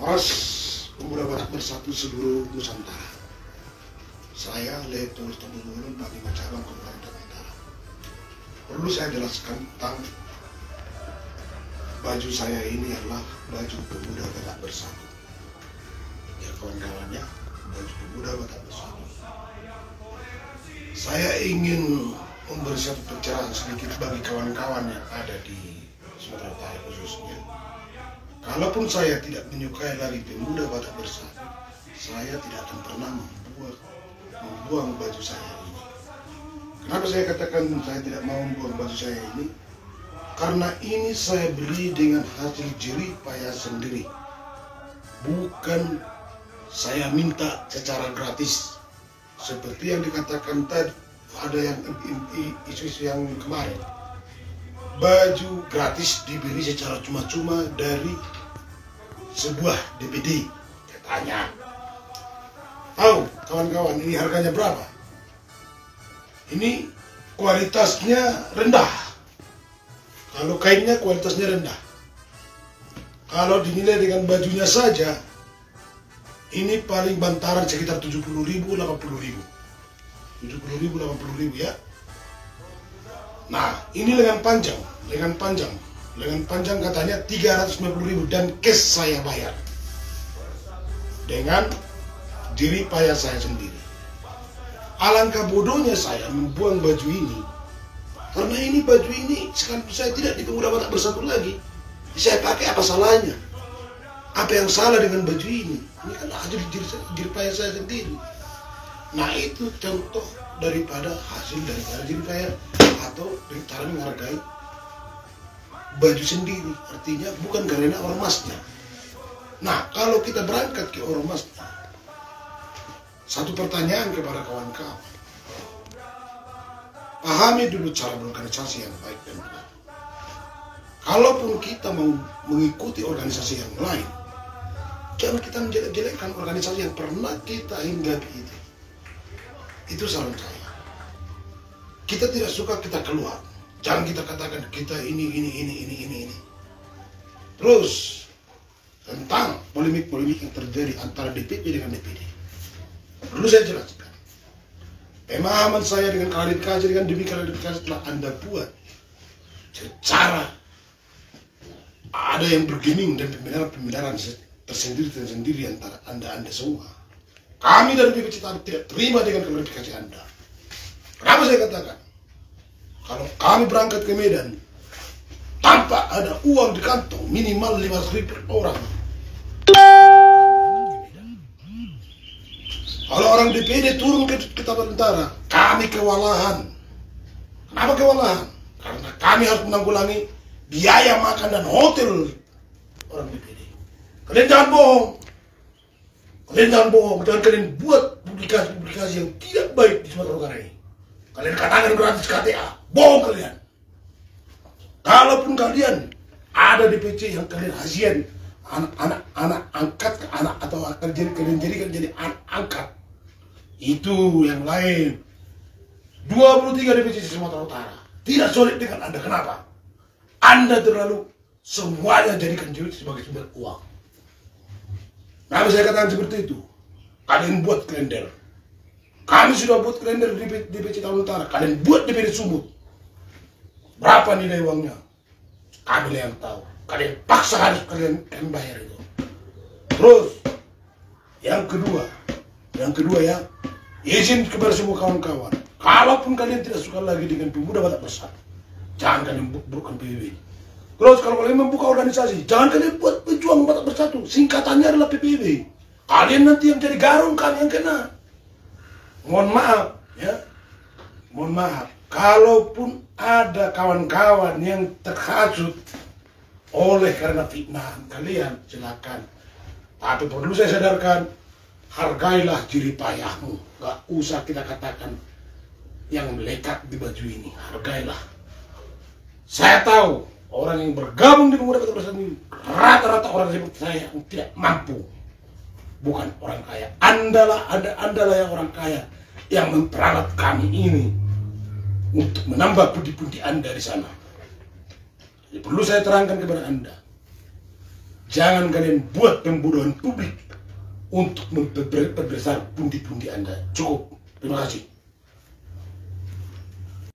Kongres Pemuda Batak Bersatu seluruh Nusantara. Saya Letnan Tumulun Panglima Cabang Kalimantan Utara. Perlu saya jelaskan tentang baju saya ini adalah baju Pemuda Batak Bersatu. Ya kawan-kawannya, baju Pemuda Batak Bersatu. Saya ingin memberi satu pencerahan sedikit bagi kawan-kawan yang ada di Sumatera Utara khususnya. Kalaupun saya tidak menyukai lagi Pemuda Batak Bersatu, saya tidak akan pernah membuang baju saya ini. Kenapa saya katakan saya tidak mau membuang baju saya ini? Karena ini saya beli dengan hasil jerih payah sendiri. Bukan saya minta secara gratis. Seperti yang dikatakan tadi, ada yang isu-isu yang kemarin. Baju gratis dibeli secara cuma-cuma dari sebuah DPD, katanya. Tahu kawan-kawan ini harganya berapa? Ini kualitasnya rendah. Kalau kainnya kualitasnya rendah. Kalau dinilai dengan bajunya saja, ini paling bantaran sekitar 70.000, 80.000. 70.000, 80.000 ya. Nah, ini lengan panjang katanya 350.000 dan cash saya bayar dengan jerih payah saya sendiri. Alangkah bodohnya saya membuang baju ini, karena ini baju ini sekarang saya tidak di Pemuda Batak Bersatu lagi. Saya pakai apa salahnya? Apa yang salah dengan baju ini? Ini kan hasil jerih payah saya sendiri. Nah, itu contoh daripada hasil daripada jerih payah atau cara menghargai baju sendiri. Artinya bukan karena ormasnya. Nah, kalau kita berangkat ke ormasnya, satu pertanyaan kepada kawan-kawan. Pahami dulu cara berorganisasi yang baik dan benar. Kalaupun kita mau mengikuti organisasi yang lain, jangan kita menjelek-jelekkan organisasi yang pernah kita hinggapi itu. Itu saran saya. Kita tidak suka, kita keluar. Jangan kita katakan kita ini. Terus tentang polemik-polemik yang terjadi antara DPP dengan DPD. Perlu saya jelaskan. Pemahaman saya dengan klarifikasi dengan demi klarifikasi telah Anda buat secara ada yang bergening dan pembenaran tersendiri antara Anda semua. Kami dari DPC tidak terima dengan klarifikasi Anda. Kenapa saya katakan? Kalau kami berangkat ke Medan tanpa ada uang di kantong minimal 500.000 per orang. Kalau orang DPD turun ke Tabatantara, kami kewalahan. Kenapa kewalahan? Karena kami harus menanggulangi biaya makan dan hotel orang DPD. Kalian jangan bohong. Jangan kalian buat publikasi yang tidak baik di Sumatera Utara ini. Kalian katakan gratis KTA, bohong kalian. Kalaupun kalian ada DPC yang kalian hasian anak angkat ke anak atau akan kalian jadikan jadi anak angkat, itu yang lain. 23 DPC di Sumatera Utara tidak solid dengan Anda. Kenapa? Anda terlalu semuanya jadikan diri sebagai sumber uang. Nah, saya katakan seperti itu. Kalian buat kalender. Kami sudah buat kalender di DPC Taman Utara. Kalian buat DPD Sumut. Berapa nilai uangnya? Kami yang tahu. Kalian paksa harus kalian bayar itu. Terus, yang kedua ya, izin kepada semua kawan-kawan. Kalaupun kalian tidak suka lagi dengan Pemuda Batak Bersatu, jangan kalian bukan PBB. Terus kalau kalian membuka organisasi, jangan kalian buat Pejuang Batak Bersatu. Singkatannya adalah PBB. Kalian nanti yang jadi garung, kalian yang kena. Mohon maaf ya. Mohon maaf. Kalaupun ada kawan-kawan yang terhasut oleh karena fitnahan kalian, silakan. Tapi perlu saya sadarkan, hargailah jerih payahmu. Gak usah kita katakan yang melekat di baju ini. Hargailah. Saya tahu orang yang bergabung di Pemuda Batak Bersatu ini rata-rata orang seperti saya yang tidak mampu. Bukan orang kaya. Andalah yang orang kaya yang memperalat kami ini untuk menambah pundi-pundi Anda di sana. Jadi perlu saya terangkan kepada Anda. Jangan kalian buat pembodohan publik untuk memperbesar pundi-pundi Anda. Cukup. Terima kasih.